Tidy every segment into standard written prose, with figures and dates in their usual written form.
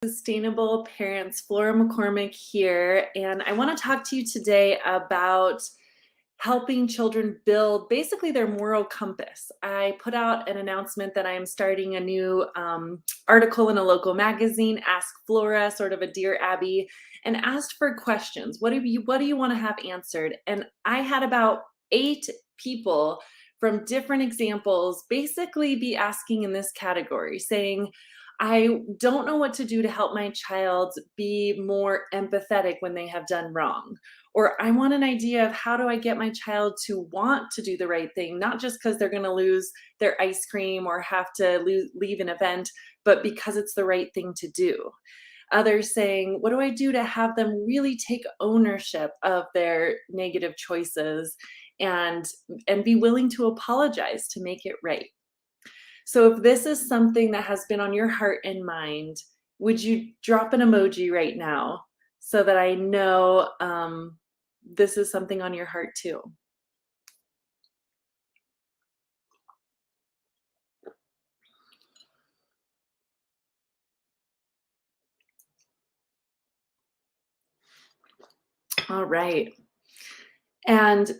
Sustainable Parents, Flora McCormick here, and I want to talk to you today about helping children build basically their moral compass. I put out an announcement that I am starting a new article in a local magazine, Ask Flora, sort of a Dear Abby, and asked for questions. What do you want to have answered? And I had about 8 people from different examples basically be asking in this category, saying, I don't know what to do to help my child be more empathetic when they have done wrong. Or I want an idea of how do I get my child to want to do the right thing, not just because they're going to lose their ice cream or have to leave an event, but because it's the right thing to do. Others saying, what do I do to have them really take ownership of their negative choices and be willing to apologize to make it right? So if this is something that has been on your heart and mind, would you drop an emoji right now so that I know this is something on your heart too? All right. And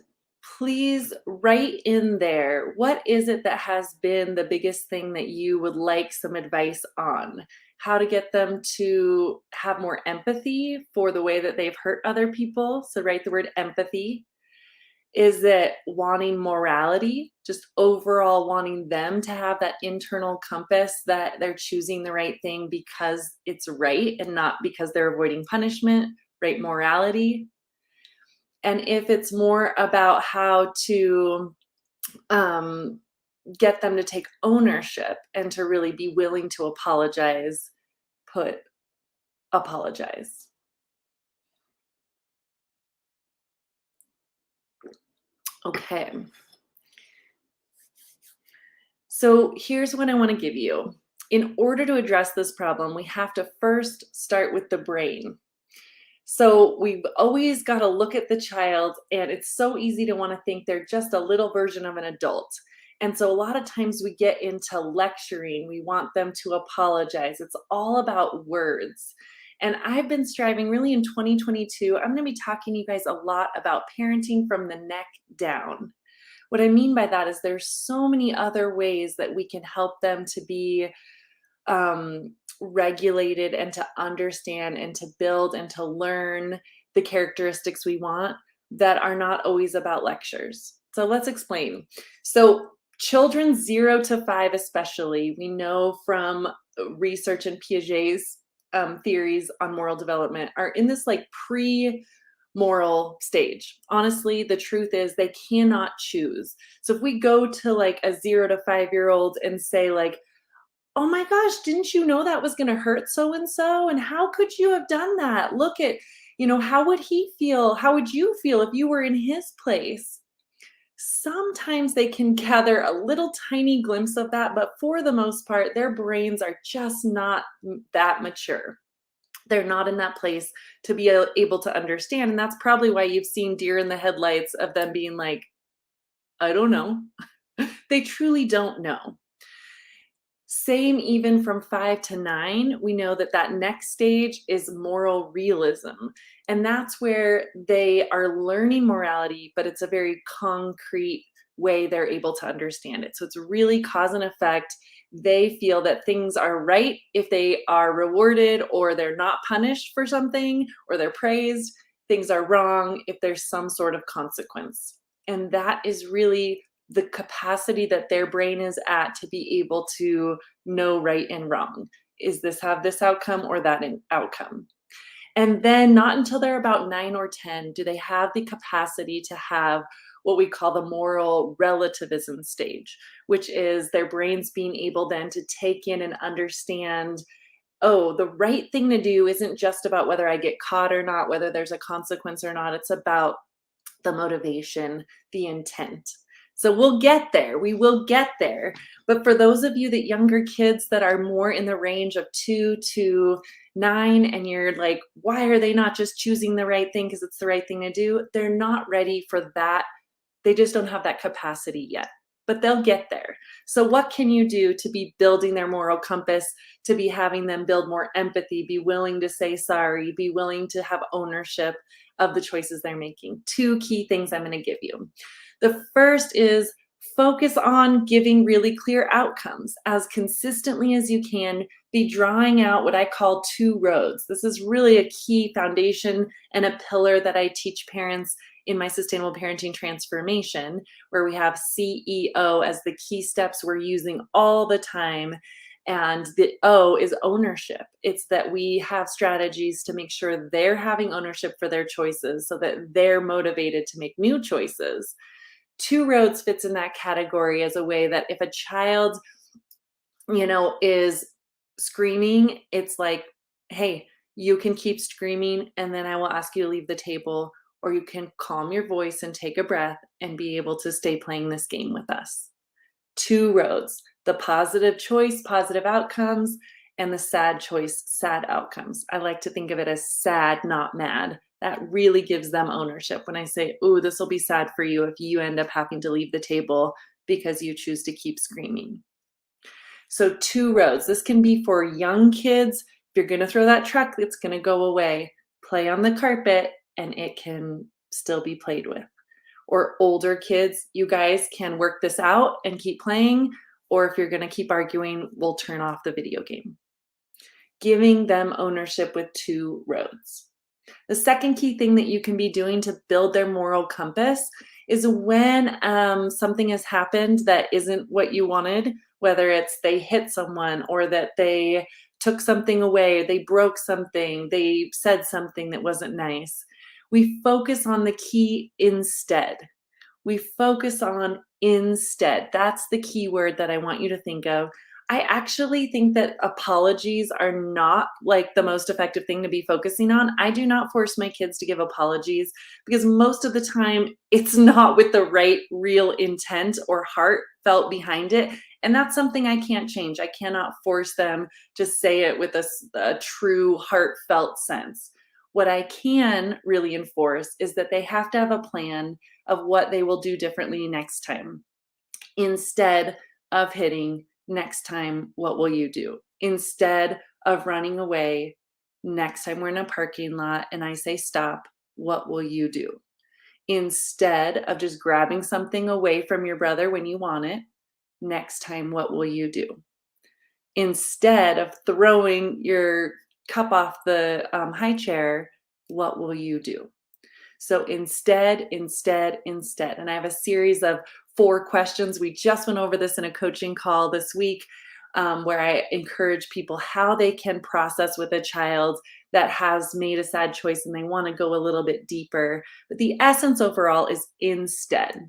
please write in there, what is it that has been the biggest thing that you would like some advice on? How to get them to have more empathy for the way that they've hurt other people. So write the word empathy. Is it wanting morality, just overall wanting them to have that internal compass that they're choosing the right thing because it's right and not because they're avoiding punishment, right? Morality. And if it's more about how to um, get them to take ownership and to really be willing to apologize, put apologize. Okay. So here's what I want to give you. In order to address this problem, we have to first start with the brain. So we've always got to look at the child, and it's so easy to want to think they're just a little version of an adult. And so a lot of times we get into lecturing, we want them to apologize. It's all about words. And I've been striving really in 2022. I'm going to be talking to you guys a lot about parenting from the neck down. What I mean by that is there's so many other ways that we can help them to be regulated and to understand and to build and to learn the characteristics we want that are not always about lectures. So let's explain. So children 0 to 5 especially, we know from research and Piaget's theories on moral development, are in this like pre-moral stage. Honestly, the truth is they cannot choose. So if we go to like a 0 to 5-year-old and say like, oh my gosh, didn't you know that was going to hurt so and so? And how could you have done that? Look at, how would he feel? How would you feel if you were in his place? Sometimes they can gather a little tiny glimpse of that, but for the most part, their brains are just not that mature. They're not in that place to be able to understand. And that's probably why you've seen deer in the headlights of them being like, I don't know. They truly don't know. Same even from 5 to 9, we know that that next stage is moral realism. And that's where they are learning morality, but it's a very concrete way they're able to understand it. So it's really cause and effect. They feel that things are right if they are rewarded or they're not punished for something or they're praised. Things are wrong if there's some sort of consequence. And that is really the capacity that their brain is at to be able to know right and wrong. Is this have this outcome or that outcome? And then not until they're about 9 or 10 do they have the capacity to have what we call the moral relativism stage, which is their brains being able then to take in and understand, oh, the right thing to do isn't just about whether I get caught or not, whether there's a consequence or not. It's about the motivation, the intent. So we'll get there. We will get there. But for those of you that younger kids that are more in the range of 2 to 9, and you're like, why are they not just choosing the right thing because it's the right thing to do? They're not ready for that. They just don't have that capacity yet. but they'll get there. So what can you do to be building their moral compass, to be having them build more empathy, be willing to say sorry, be willing to have ownership of the choices they're making? Two key things I'm going to give you. The first is focus on giving really clear outcomes as consistently as you can. Be drawing out what I call two roads. This is really a key foundation and a pillar that I teach parents in my sustainable parenting transformation, where we have CEO as the key steps we're using all the time. And the O is ownership. It's that we have strategies to make sure they're having ownership for their choices so that they're motivated to make new choices. Two roads fits in that category as a way that if a child, is screaming, it's like, hey, you can keep screaming and then I will ask you to leave the table, or you can calm your voice and take a breath and be able to stay playing this game with us. Two roads: the positive choice, positive outcomes, and the sad choice, sad outcomes. I like to think of it as sad, not mad. That really gives them ownership when I say, "Ooh, this will be sad for you if you end up having to leave the table because you choose to keep screaming." So two roads. This can be for young kids. If you're going to throw that truck, it's going to go away. Play on the carpet and it can still be played with. Or older kids, you guys can work this out and keep playing. Or if you're going to keep arguing, we'll turn off the video game. Giving them ownership with two roads. The second key thing that you can be doing to build their moral compass is when something has happened that isn't what you wanted, whether it's they hit someone or that they took something away, they broke something, they said something that wasn't nice. We focus on the key instead. We focus on instead. That's the key word that I want you to think of. I actually think that apologies are not like the most effective thing to be focusing on. I do not force my kids to give apologies because most of the time it's not with the right, real intent or heart felt behind it. And that's something I can't change. I cannot force them to say it with a true, heartfelt sense. What I can really enforce is that they have to have a plan of what they will do differently next time. Instead of hitting, next time, what will you do? Instead of running away, next time we're in a parking lot and I say stop, what will you do? Instead of just grabbing something away from your brother when you want it, next time, what will you do? Instead of throwing your cup off the high chair, what will you do? So instead. And I have a series of 4 questions. We just went over this in a coaching call this week, where I encourage people how they can process with a child that has made a sad choice and they want to go a little bit deeper. But the essence overall is instead.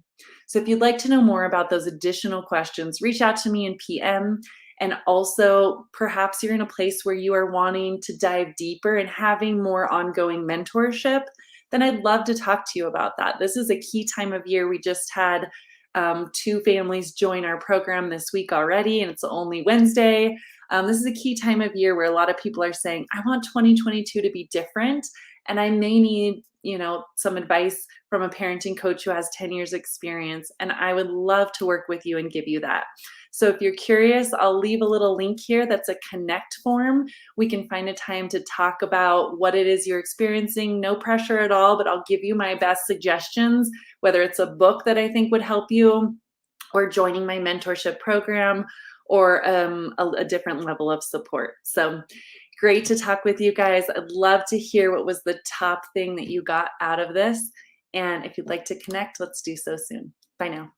So if you'd like to know more about those additional questions, reach out to me in PM. And also, perhaps you're in a place where you are wanting to dive deeper and having more ongoing mentorship, then I'd love to talk to you about that. This is a key time of year. We just had 2 families join our program this week already, and it's only Wednesday. This is a key time of year where a lot of people are saying, I want 2022 to be different, and I may need, some advice from a parenting coach who has 10 years experience, and I would love to work with you and give you that. So if you're curious, I'll leave a little link here that's a connect form. We can find a time to talk about what it is you're experiencing. No pressure at all, but I'll give you my best suggestions, whether it's a book that I think would help you, or joining my mentorship program, or a different level of support. So great to talk with you guys. I'd love to hear what was the top thing that you got out of this. And if you'd like to connect, let's do so soon. Bye now.